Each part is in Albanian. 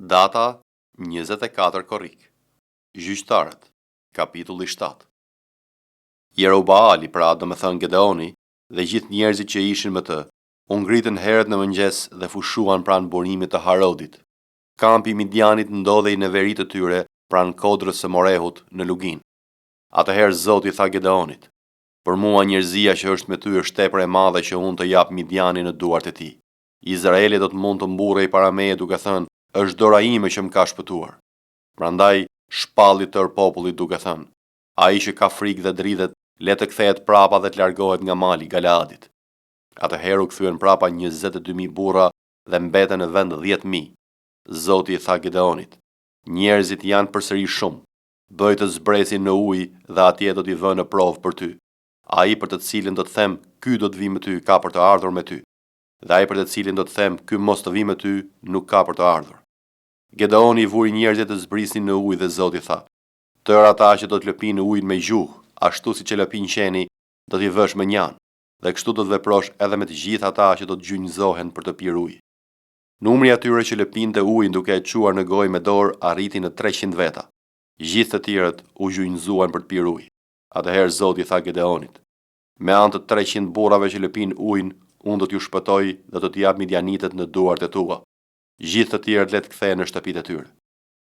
Data 24 korrik. Gjyqtarët, kapitulli 7. Jerobaali, pra do me thënë Gedeoni, dhe gjithë njerëzit që ishin me të, u ngritën herët në mëngjes dhe fushuan pranë burimit të Harodit. Kampi i Midianit ndodhej në veri të tyre pranë kodrës së Morehut në Lugin. Atëherë Zoti tha Gedeonit: "Për mua njerëzia që është me ty është tepër e madhe që unë të jap Midianin në duart e tij. Izraeli do të mund të mburrej para meje duke thënë: është dora ime që më ka shpëtuar." Prandaj shpalli tër popullit duke thënë: "Ai që ka frikë dhe dridhet, le të kthehet prapa dhe të largohet nga mali Galaadit." Atëherë u kthyen prapa 22.000 burra dhe mbeten në vend 10.000. Zoti i tha Gedeonit: "Njerëzit janë përsëri shumë. Bëj të zbresin në ujë dhe atje do t'i vë në provë për ty. Ai për të cilin do të them, ky do të vi me ty, ka për të ardhur me ty. Dhe ai për të cilin do të them, ky mos të vi me ty, nuk ka për të ardhur." Gedeoni i vuri njerëzit të zbrisnin në ujë dhe Zoti tha: "Tër ata që do të lëpinë në ujin me gjuhë, ashtu si që lëpin qeni, do t'i vësh me njan, dhe kështu do të veprosh edhe me të gjithë ata që do të gjunjëzohen për të pirë ujë." Numri atyre që lëpinte ujin duke e quar në gojë me dorë arriti në 300 veta. Gjithë të tjerët u gjunjëzuan për të pirë ujë. Atëherë Zoti tha Gedeonit: "Me anë të 300 burrave që lëpin ujin, unë do t'ju shpëtoj dhe do t'i jap midianitet në duart e tua. Gjithë të tjerët le të kthehen në shtëpitë e tyre."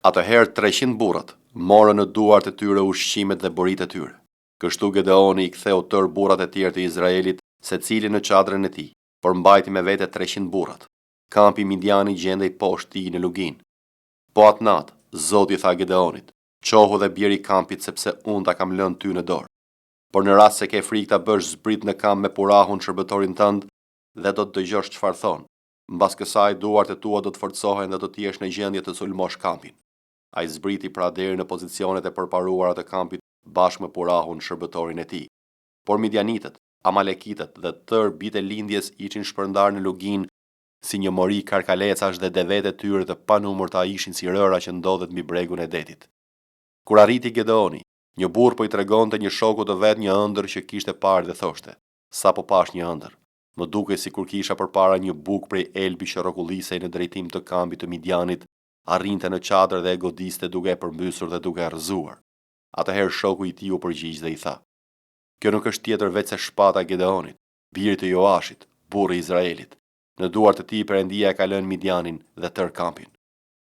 Atëherë 300 burrat morën në duart e tyre ushqimet dhe boritë e tyre. Kështu Gedeoni i ktheu tër burrat e tjerë të Izraelit, secili në çadrën e tij, por mbajti me vete 300 burrat. Kampi i Midianit gjendej poshtë tij në Lugin. Po atë natë, Zoti tha Gedeonit: "Qohu dhe bjeri kampit sepse unë ta kam lënë ty në dorë. Por në rast se ke frikë ta bësh zbrit në kamp me Purahun shërbëtorin tënd dhe do të dëgjosh çfarë thon, mbas kësaj duart e tua do të forcohen dhe do të jesh në gjendje të sulmosh kampin." Ai zbriti pra deri në pozicionet e përparuara të kampit bashkë me Purahun shërbëtorin e tij. Por Midianitët, Amalekitët dhe tër bitë e lindjes ishin shpërndarë në Lugin si një mori karkalecash dhe devet e tyre të panumërta ishin si rëra që ndodhet mbi bregun e detit. Kur arriti Gedeoni, një burr po i tregonte një shoku të vet një ëndër që kishte parë dhe thoshte: "Sa po pash një ëndër, më duke si kur kisha përpara një buk prej elbi që rrokullisej në drejtim të kampit të Midianit, arrinte në çadër dhe e godiste duke e përmbysur dhe duke e rrëzuar." Atëherë shoku i tij u përgjigj dhe i tha: "Kjo nuk është tjetër veç se shpata e Gedeonit, birit të Joashit, burri i Izraelit. Në duart të tij Perëndia e ka lënë Midianin dhe tër kampin."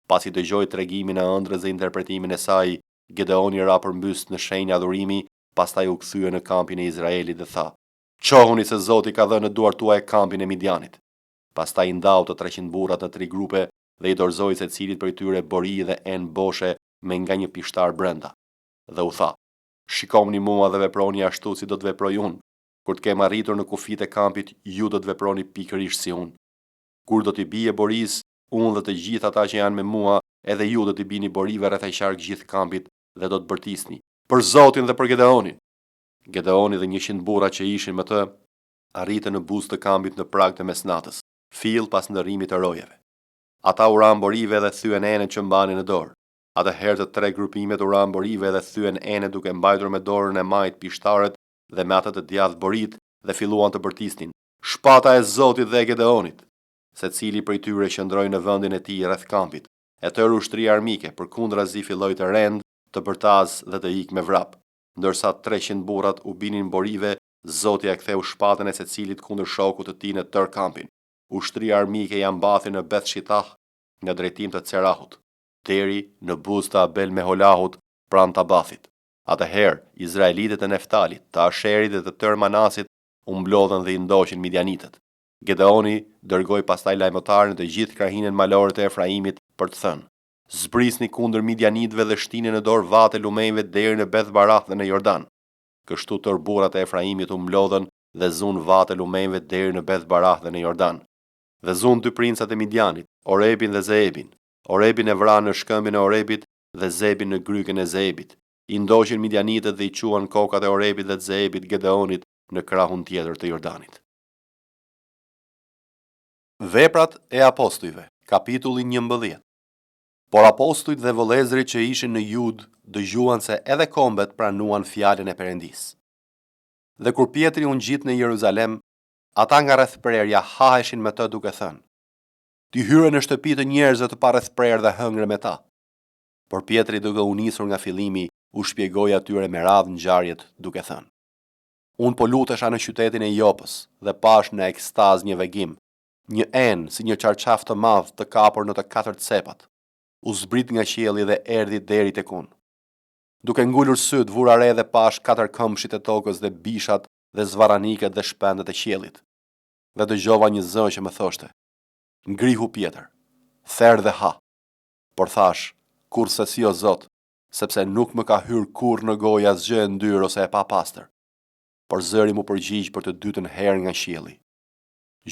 Pasi dëgjoi tregimin e ëndrrës dhe interpretimin e saj, Gedeoni ra përmbys në shenjë adhurimi, pastaj u kthye në kampin e Izraelit dhe tha: "Qohuni se Zoti ka dhënë në duart tuaja kampin e Midianit." Pastaj i ndau të 300 burrat në 3 grupe dhe i dorëzoi secilit prej tyre bori dhe enë boshe me nga një pishtar brenda. Dhe u tha: "Shikoni mua dhe veproni ashtu si do të veproj unë. Kur të kem arritur në kufit e kampit, ju do të veproni pikërisht si unë. Kur do t'i bie boris, unë dhe të gjithë ata që janë me mua, edhe ju do t'i bini borive rreth e qark gjithë kampit dhe do të bërtisni për Zotin dhe për Gedeonin." Gedeoni dhe 100 burra që ishin me të arritën në buzë të kampit në prag të mesnatës, fill pas ndërrimit të rojeve. Ata u ran borive dhe thyen enën që mbanin në dorë. Atëherë të 3 grupimet u ran borive dhe thyen enën duke mbajtur me dorën e majt pishtarët dhe me atë të djathtë borit dhe filluan të bërtisnin: "Shpata e Zotit dhe e Gedeonit." Secili prej tyre qëndroi në vendin e tij rreth kampit. E tërë ushtria armike përkundrazi filloi të rend, të bërtaz dhe të ikë me vrap. Ndërsa 300 burrat u binin borive, Zoti ja ktheu shpatën e secilit kundër shokut të tij në tër kampin. Ushtria armike ja mbathi në Beth Shitah në drejtim të Cerahut, deri në buzë të Abel Meholahut pranë Tabathit. Atëherë izraelitët e Neftalit, të Asherit dhe të tër Manasit u mblodhen dhe i ndoqin Midianitët. Gedeoni dërgoi pastaj lajmëtarë në të gjithë krahinën malore të Efraimit për të thënë: "Zbrisni kundër Midianitëve dhe shtini në dorë vate lumejve deri në Beth Barath dhe në Jordan." Kështu tër burrat e Efraimit u mblodhen dhe zun vate lumejve deri në Beth Barath dhe në Jordan. Dhe zun 2 princat e Midianit, Orebin dhe Zeebin. Orebin e vran në shkëmbin e Orebit dhe Zeebin në grykën e Zeebit. I ndoqin Midianitët dhe i quan kokat e Orebit dhe Zeebit Gedeonit në krahun tjetër të Jordanit. Veprat e apostujve, kapitulli 11. Por apostujt dhe vëllezërit që ishin në Jud dëgjuan se edhe kombet pranuan fjalën e Perëndisë. Dhe kur Pietri u ngjit në Jeruzalem, ata nga rreth prerja haheshin me të duke thënë: ti hyre në shtëpi të njerëzve të parrethprer dhe hëngre me ta. Por Pietri duke u nisur nga fillimi, u shpjegoi atyre me radhë ngjarjet duke thënë: Unë po lutesha në qytetin e Jopës dhe pash në ekstaz një vegim, një enë si një qarqaf të madh të kapur në të katër cepat. U zbrit nga qielli dhe erdhi deri tek unë. Duke ngulur syt, vura re dhe pash katër këmbshit e tokës dhe bishat dhe zvaraniket dhe shpendet e qiellit. Dhe dëgjova një zë që më thoshte: Ngrihu Pjetër, therr dhe ha. Por thash: Kurse si o Zot, sepse nuk më ka hyrë kurrë në gojë asgjë e ndyrë ose e papastër. Por zëri mu përgjigj për të dytën herë nga qielli: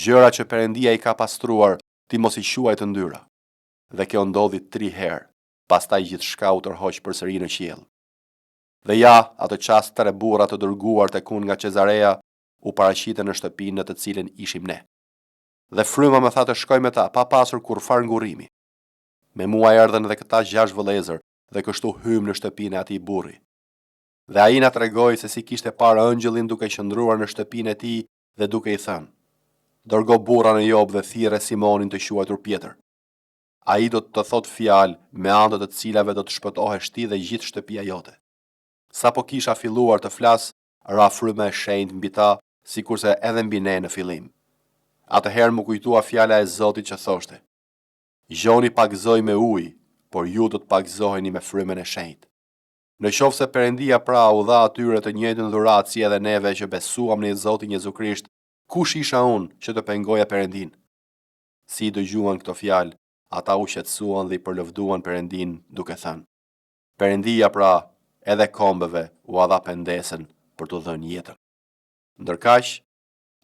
Gjëra që Perëndia i ka pastruar, ti mos i quaj të ndyra. Dhe kjo ndodhi 3 herë, pastaj gjithçka u tërhoq përsëri në qiell. Dhe ja, atë çast 3 burra të dërguar tek unë nga Cezarea u paraqiten në shtëpinë në të cilën ishim ne. Dhe fryma më tha të shkoj me ta, pa pasur kurfar ngurrimi. Me mua erdhën edhe këta 6 vëllezër dhe kështu hym në shtëpinë e atij burri. Dhe ai na tregoi se si kishte parë ëngjëllin duke qëndruar në shtëpinë e tij dhe duke i thënë: Dërgo burra në Jop dhe thirrë Simonin të quajtur Pjetër. Ai do të thot fjalë me anë të cilave do të shpëtohesh ti dhe gjithë shtëpia jote. Sa po kisha filluar të flas, ra fryma e shenjtë mbi ta, sikurse edhe mbi ne në fillim. Atëherë më kujtua fjala e Zotit që thoshte: Gjoni pagëzoj me ujë, por ju do të pagëzoheni me frymën e shenjtë. Në qoftë se Perëndia pra u dha atyre të njëjtën dhuratë si edhe neve që besuam në Zotin Jezu Krisht, kush isha unë që të pengoja Perëndin? Si dëgjuan këto fjalë, ata u qetësuan dhe i përlëvduan Perëndin duke thënë: Perëndia pra, edhe kombeve u dha pendesën për të dhënë jetën. Ndërkaq,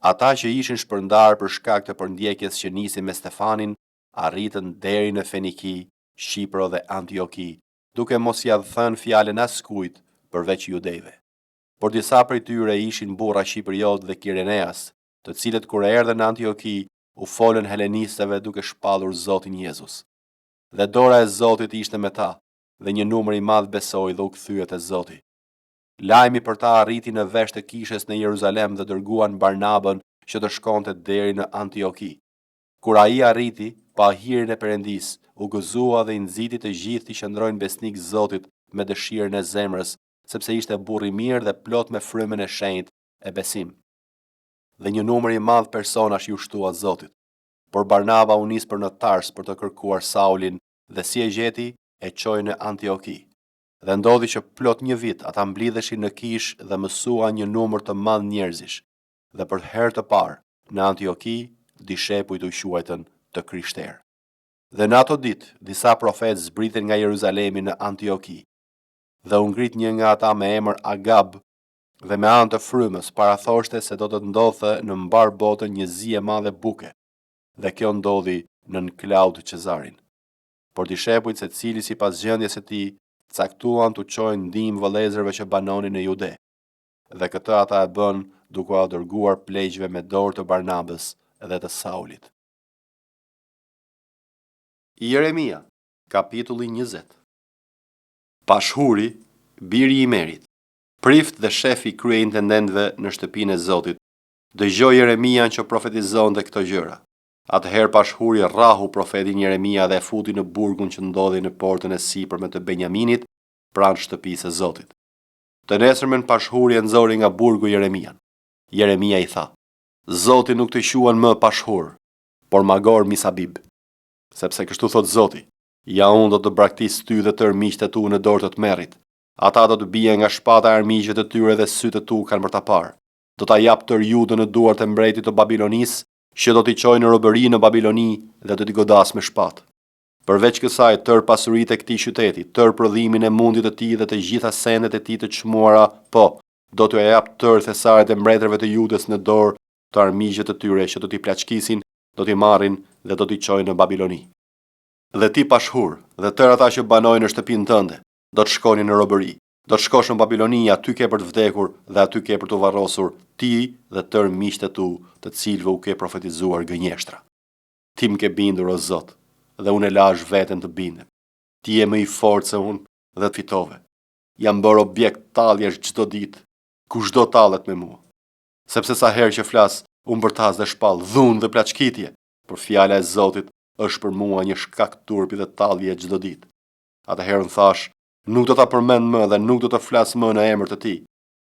ata që ishin shpërndar për shkak të përndjekjes që nisi me Stefanin, arritën deri në Feniki, Shqipro dhe Antioki, duke mos ia thënë fjalën askujt përveç judejve. Por disa prej tyre ishin burra shqipriot dhe Kireneas, të cilët kur erdhën në Antioki, u folën helenistëve duke shpallur Zotin Jezus. Dhe dora e Zotit ishte me ta, dhe një numër i madh besoi dhe u kthye te Zoti. Lajmi për ta arriti në vesh të kishës në Jeruzalem dhe dërguan Barnabën që të shkonte deri në Antioki. Kur ai arriti, pa hirin e Perëndis, u gëzua dhe i nxiti të gjithë të qëndrojnë besnik Zotit me dëshirën e zemrës, sepse ishte burr i mirë dhe plot me frymën e shenjtë e besim. Dhe një numër i madh personash i ushtua Zotit. Por Barnaba u nis për në Tars për të kërkuar Saulin dhe si e gjeti, e çoi në Antioki. Dhe ndodhi që plot një vit ata mblidheshin në kish dhe mësuan një numër të madh njerëzish. Dhe për herë të parë në Antioki dishepujt u quajtën të krishterë. Dhe në ato ditë disa profetë zbritën nga Jeruzalemi në Antioki. Dhe u ngrit një nga ata me emër Agab dhe me anë të frymës parathoshte se do të ndodhte në mbar botën një zi e madhe buke. Dhe kjo ndodhi nën Klaud Cezarin. Por dishepujt secili sipas gjendjes së tij caktuan të çojnë ndihmë vëllezërve që banonin në Jude. Dhe këtë ata e bën duke u dërguar pleqjve me dorë të Barnabës dhe të Saulit. Jeremia, kapitulli 20. Pashhuri, biri i Merit, prift dhe shefi i kryeintendentëve në shtëpinë e Zotit, dëgjoi Jeremian që profetizonte këto gjëra. Atëherë Pashhuri rrahu profetin Jeremia dhe e futi në burgun që ndodhi në portën e sipërme të Benjaminit, pranë shtëpisë së Zotit. Të nesërmen Pashhuri e nxori nga burgu Jeremian. Jeremia i tha: Zoti nuk të quan më Pashhur, por Magor Misabib, sepse kështu thot Zoti: ja unë do të braktis ty dhe tërë miqtë e tu në dorë të Tmerrit. Ata do të bien nga shpata e armiqve të tyre dhe sytë e tu kanë për ta parë. Do ta jap tërë Judën në duart e mbretit të Babilonisë, që do t'i çojë në robëri në Babiloni dhe do t'i godas me shpatë. Përveç kësaj, tërë pasuritë e këtij qyteti, tërë prodhimin e mundit të tij dhe të gjitha sendet e tij të çmuara, po, do t'u jap tërë thesaret e mbretërve të Judës në dorë të armiqve të tyre që do t'i plaçkisin, do t'i marrin dhe do t'i çojnë në Babiloni. Dhe ti Pashhur, dhe tërë ata që banojnë në shtëpinë tënde, do të shkonin në robëri. Do të shkosh në Babiloni, aty ke për të vdekur dhe aty ke për të varrosur ti dhe tërë miqtë e tu, të cilëve u ke profetizuar gënjeshtra. Ti më ke bindur o Zot, dhe unë e lash veten të bindem. Ti je më i fortë se unë dhe të fitove. Jam bërë objekt talljesh çdo ditë, kushdo tallet me mua. Sepse sa herë që flas, unë bërtas dhe shpall dhunë dhe plaçkitje, por fjala e Zotit është për mua një shkak turpi dhe tallje çdo ditë. Atëherë thash, nuk do ta përmend më dhe nuk do të flas më në emër të tij.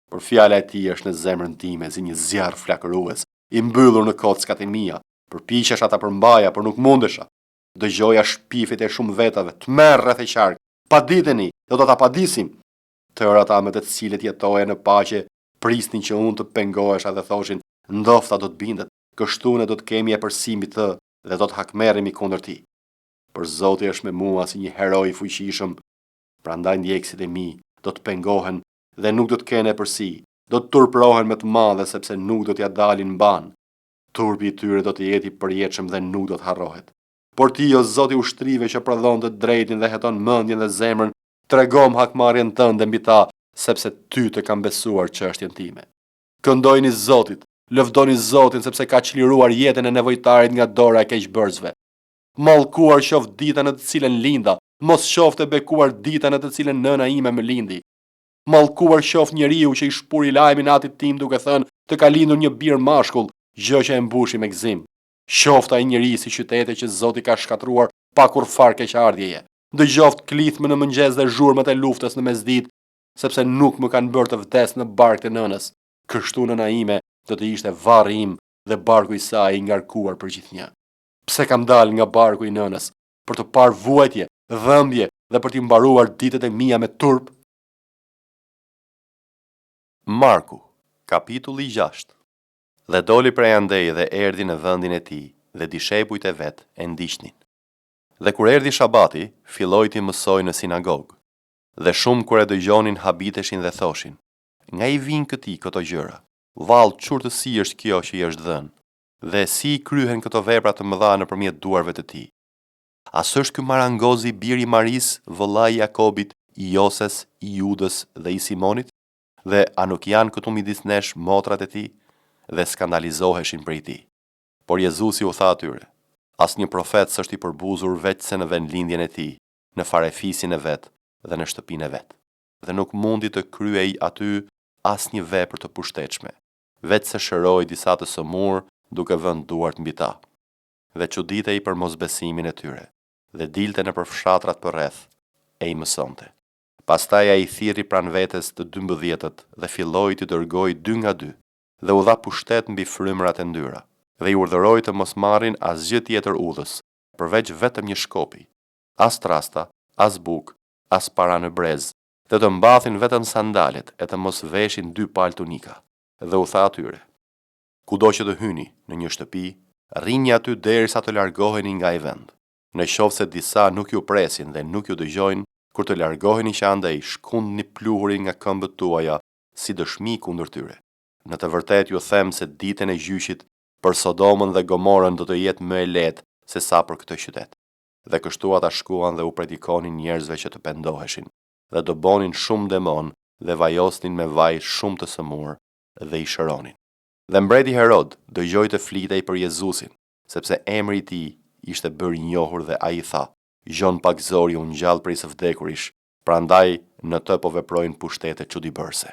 Por fjala e tij është në zemrën time si një zjarr flakërues, i mbyllur në kockat e mia. Përpiqesha ta përmbaja, por nuk mundesha. Dëgjoja shpifjet e shumë vetave, të merr rreth e qark. Paditeni, do ta padisim. Tërë ata me të cilët jetoja në paqe prisnin që unë të pengohesha dhe thoshin, ndofta do të bindet, kështu ne do të kemi e përsimit të dhe do të hakmerremi kundër tij. Por Zoti është me mua si një heroj i fuqishëm, prandaj ndjekësit e mi do të pengohen dhe nuk do të kenë e përsi, do të turprohen me të madhe sepse nuk do t'ja dalin mban. Turpi i tyre do të jetë i përjetshëm dhe nuk do të harrohet. Por ti, o Zoti i ushtrive që prodhon të drejtin dhe heton mendjen dhe zemrën, tregom hakmarrjen tënde mbi ta, sepse ty të kam besuar çështjen time. Këndojini Zotit, lëvdoni Zotin sepse ka çliruar jetën e nevojtarit nga dora e keqbërësve. Mallkuar qoft dita në të cilën linda, mos qoftë e bekuar dita në të cilën nëna ime më lindi. Mallkuar qoft njeriu që i shpuri lajmin atit tim duke thënë të ka lindur një bir mashkull, gjë që e mbushi me gëzim. Qoftë ai njeri si qytete që Zoti ka shkatruar pa kurfar keqardhjeje. Dëgjoft klithme në mëngjes dhe zhurmët e luftës në mesditë, sepse nuk më kanë bërë të vdes në barkë të nënës. Kështu nëna ime do të ishte varri im dhe barku i saj i ngarkuar për gjithnjë. Pse kam dalë nga barku i nënës? Për të parë vuajtje, dhëmbje dhe për t'i mbaruar ditët e mia me turp? Marku, kapitulli 6. Dhe doli prej andej dhe erdhi në vendin e tij, dhe dishepujt e vet e ndiqnin. Dhe kur erdhi shabati, filloi të mësoj në sinagogë. Dhe shumë kur e dëgjonin habiteshin dhe thoshin, nga i vijnë këtij këto gjëra? Vallë, çurtësi është kjo që i është dhënë, dhe si i kryhen këto vepra të mëdha nëpërmjet duarve të tij? As është ky Marangozi biri i Maris, vëllai i Jakobit, i Joses, i Judës dhe i Simonit? Dhe a nuk janë këtu midis nesh motrat e tij? Dhe skandalizoheshin prej tij. Por Jezusi u tha atyre, asnjë profet s'është i përbuzur veç se në vendlindjen e tij, në farefisin e vet dhe në shtëpinë e vet. Dhe nuk mundi të kryej aty asnjë vepër të pushtetshme, veç se shëroi disa të sëmurë duke vënë duart mbi ta. Dhe çuditej për mosbesimin e tyre, dhe dilte nëpër fshatrat përreth e i mësonte. Pastaj ai i thirri pranë vetes të 12-tët dhe filloi të dërgoi 2 nga 2, dhe u dha pushtet mbi frymërat e ndyra, dhe i urdhëroi të mos marrin asgjë tjetër udhës, përveç vetëm një shkopi, as trasta, as bukë, as para në brez, dhe të mbathin vetëm sandalet e të mos veshin 2 palë tunika. Dhe u tha atyre, kudo që të hyni në një shtëpi, rrini aty derisa të largoheni nga ai vend. Në qoftë se disa nuk ju presin dhe nuk ju dëgjojnë, kur të largoheni që andej, shkundni pluhurin nga këmbët tuaja si dëshmi kundër tyre. Në të vërtet ju them se ditën e gjyqit për Sodomën dhe Gomorën do të jetë më e lehtë se sa për këtë qytet. Dhe kështu ata shkuan dhe u predikonin njerëzve që të pendoheshin, dhe do bonin shumë demon dhe vajosnin me vaj shumë të sëmurë dhe i shëronin. Dhe mbreti Herod dëgjoi të flitej për Jezusin, sepse emri i tij ishte bërë i njohur dhe ai tha, Gjon Pagzori u ngjall prej së vdekurish, prandaj në të po veprojnë pushtete çuditëbërëse.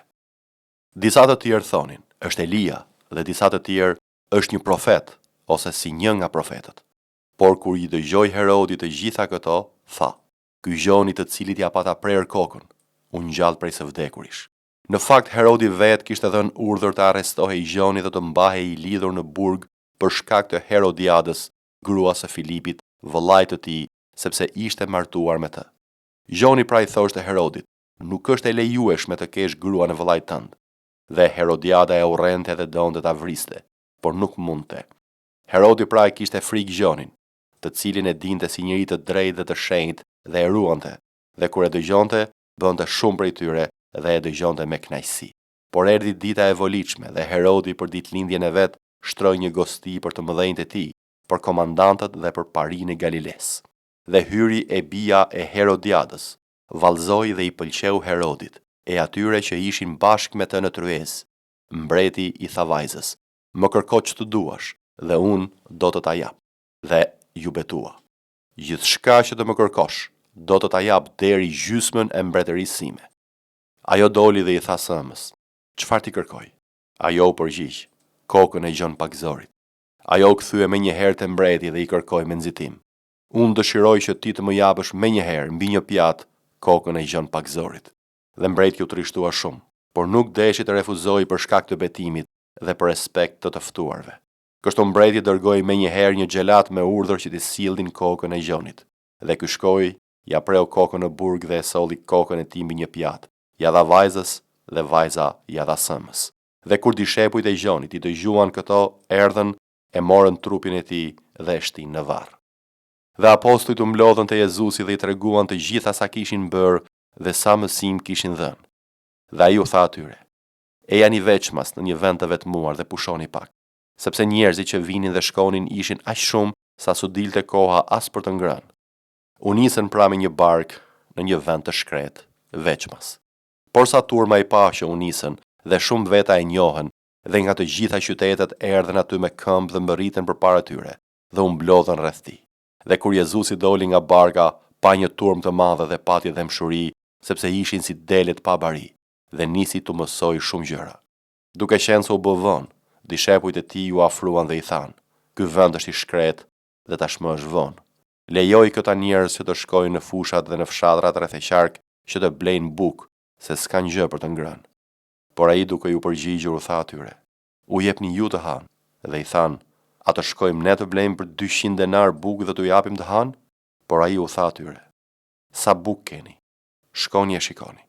Disa të tjerë thonin, është Elia, dhe disa të tjerë, është një profet, ose si një nga profetët. Por kur i dëgjoi Herodi të gjitha këto, tha, ky gjoni të cilit ja pata prerë kokën, u ngjall prej së vdekurish. Në fakt Herodi vet kishte dhënë urdhër të arrestohej gjoni dhe të mbahej i lidhur në burg për shkak të Herodiadës, gruas së Filipit, vëllait të tij, sepse ishte martuar me të. Gjoni pra i thoshte Herodit, nuk është e lejueshme të kesh grua në vëllait tënd. Dhe Herodiada e urrente dhe donte ta vriste, por nuk mundte. Herodi pra e kishte frikë Gjonin, të cilin e dinte si njëri të drejtë dhe të shenjtë dhe e ruante, dhe kur e dëgjonte, bënte shumë prej tyre dhe e dëgjonte me kënaqësi. Por erdhi dita e volitshme dhe Herodi për ditëlindjen e vet shtroi një gosti për të mëdhenjtë e tij, për komandantët dhe për parinë e Galiles. Dhe hyri e bija e Herodiadës, vallëzoi dhe i pëlqeu Herodit, e atyre që ishin bashkë me të në tryezë. Mbreti i tha vajzës, më kërko që të duash, dhe unë do të ta jap. Dhe ju betua, gjithçka që të më kërkosh, do të ta jap deri gjysmën e mbretërisë sime. Ajo doli dhe i tha sëmës, çfarë ti kërkoj? Ajo u përgjigj, kokën e Gjon Pagzorit. Ajo u kthye menjëherë te mbreti dhe i kërkoi me nxitim, Unë dëshiroj që ti të më japësh menjëherë mbi një pjatë kokën e gjën pakzorit. Dhe mbreti u trishtua shumë, por nuk deshi të refuzoi për shkak të betimit dhe për respekt të të ftuarve. Kështu mbreti dërgoi menjëherë një xhelat me urdhër që t'i sillnin kokën e gjonit. Dhe ky shkoi, ja preu kokën në burg dhe e solli kokën e tij mbi një pjatë. Ja dha vajzës dhe vajza ja dha sëmës. Dhe kur dishepujt e gjonit i dëgjuan këto, erdhën, e morën trupin e tij dhe e shtin në varr. Dhe apostujt u mlodhën te Jezusi dhe i treguan të gjitha sa kishin bërë dhe sa mësim kishin dhënë. Dhe ai u tha atyre: "Ejani veçmas në një vend të vetmuar dhe pushoni pak, sepse njerëzit që vinin dhe shkonin ishin aq shumë sa s'u dilte koha as për të ngrënë." U nisën pra me një bark në një vend të shkret, veçmas. Por sa turma i pa që u nisën dhe shumë veta e njohën, dhe nga të gjitha qytetet erdhen aty me këmbë dhe mbërriten përpara tyre dhe u mblodhën rreth tij. Dhe kur Jezusi doli nga barka, pa një turmë të madhe dhe pati dhemshuri, sepse ishin si delet pa bari, dhe nisi të mësoj shumë gjëra. Duke qenë se u bë vonë, dishepujt e tij u afruan dhe i thanë: "Ky vend është i shkret dhe tashmë është vonë. Lejoj këta njerëz që të shkojnë në fushat dhe në fshatrat rreth e qark që të blejnë bukë, se s'kan gjë për të ngrënë." Por ai duke ju përgjigjur u tha atyre: "U jepni ju të hanë." Dhe i thanë: "A të shkojmë ne të blejmë për 200 denar bukë dhe t'u japim të hanë?" Por ai u tha atyre: "Sa bukë keni? Shkoni e shikoni."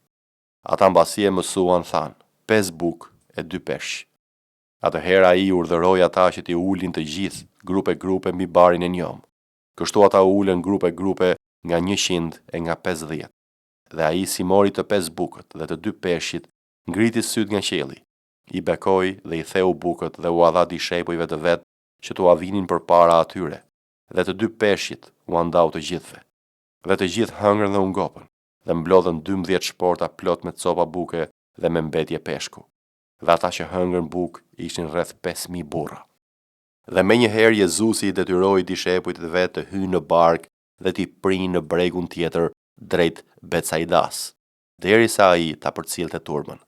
Ata mbasi e mësuan thanë: 5 bukë e 2 peshq. Atëherë ai urdhëroi ata që t'i ulin të gjithë grupe mbi barin e njom. Kështu ata u ulën grupe nga 100 e nga 50. Dhe ai si mori të 5 bukët dhe të 2 peshqit, ngriti syt nga qielli, i bekoi dhe i theu bukët dhe u dha dishepujve të vet që t'u avinin përpara atyre, dhe të 2 peshqit u ndau të gjithëve. Dhe të gjithë hëngrën dhe u ngopën, dhe mblodhën 12 shporta plot me copa buke dhe me mbetje peshku. Dhe ata që hëngrën bukë ishin rreth 5000 burra. Dhe menjëherë Jezusi i detyroi dishepujt e vet të hyjnë në barkë dhe t'i prinë në bregun tjetër drejt Betsaidas, derisa ai ta përcillte turmën.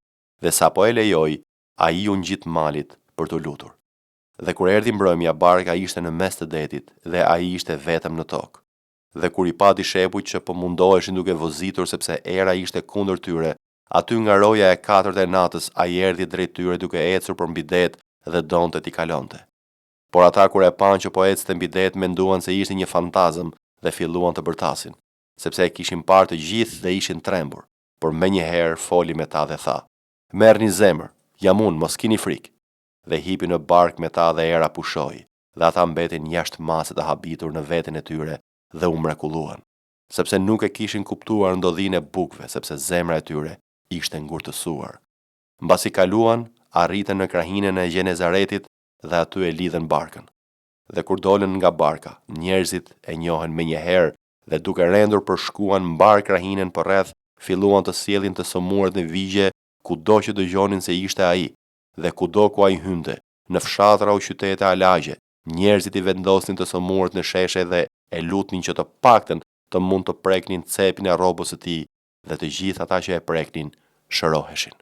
Dhe sapo e lejoi, ai u ngjit malit për të lutur. Dhe kur erdhi mbrëmja, barka ishte në mes të detit dhe ai ishte vetëm në tokë. Dhe kur i pa dishepujt që po mundoheshin duke vozitur sepse era ishte kundër tyre, aty nga roja e 4 e natës ai erdhi drejt tyre duke ecur për mbi det dhe donte t'i kalonte. Por ata kur e pan që po ecte mbi det, menduan se ishte një fantazëm dhe filluan të bërtasin, sepse e kishin parë të gjithë dhe ishin trembur. Por menjëherë foli me ta dhe tha: "Merrni zemër, jam unë, mos kini frikë." Dhe hipi në bark me ta dhe era pushoi, dhe ata mbeten jashtë masës të habitur në veten e tyre dhe u mrekulluan, sepse nuk e kishin kuptuar ndodhinë e bukëve, sepse zemra e tyre ishte ngurtësuar. Mbasi kaluan, arritën në krahinën e Gjenezaretit dhe aty e lidhen barkën. Dhe kur dolën nga barka, njerëzit e njohen menjëherë dhe duke rendur përshkuan mbar krahinën përreth, filluan të sjellin të sëmurët në vigje kudo që dëgjonin se ishte ai, dhe kudo ku ai hynte, në fshatra o qytete a lagje, njerëzit i vendosnin të sëmurët në sheshe dhe e lutnin që të paktën të mund të preknin cepin e rrobës së tij, dhe të gjithë ata që e preknin shëroheshin.